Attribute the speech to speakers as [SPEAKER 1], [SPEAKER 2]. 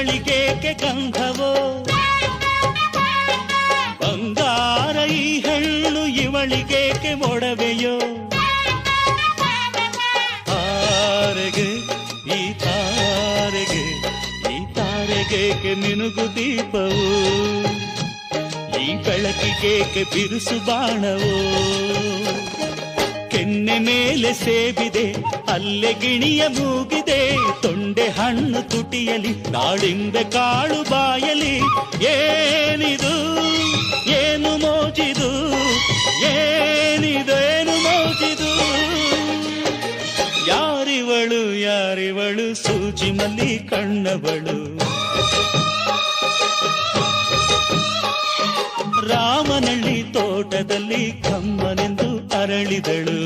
[SPEAKER 1] ಇವಳಿಗೇಕೆ ಗಂಧವೋ ಬಂಗಾರ ಈ ಹೆಣ್ಣು ಇವಳಿಗೇಕೆ ಒಡವೆಯೋ ತಾರೆಗೆ ಈ ತಾರೆಗೆ ಈ ತಾರೆಗೇಕೆ ಮಿನುಗು ದೀಪವು ಈ ಬೆಳಕಿಗೇಕೆ ಬಿರುಸು ಬಾಣವೋ ಕೆನ್ನೆ ಮೇಲೆ ಸೇಬಿದೆ ಅಲ್ಲೆ ಗಿಣಿಯ ಮೂಗಿದೆ ತೊಂಡೆ ಹಣ್ಣು ತುಟಿಯಲಿ ದಾಳಿಂಬೆ ಕಾಳು ಬಾಯಲಿ ಏನಿದು ಏನು ಮೋಜಿದು ಏನಿದೇನು ಮೋಜಿದು ಯಾರಿವಳು ಯಾರಿವಳು ಸೂಜಿ ಮಲ್ಲಿ ಕಣ್ಣವಳು ರಾಮನಳ್ಳಿ ತೋಟದಲ್ಲಿ ಕಮ್ಮನೆಂದು ಅರಳಿದಳು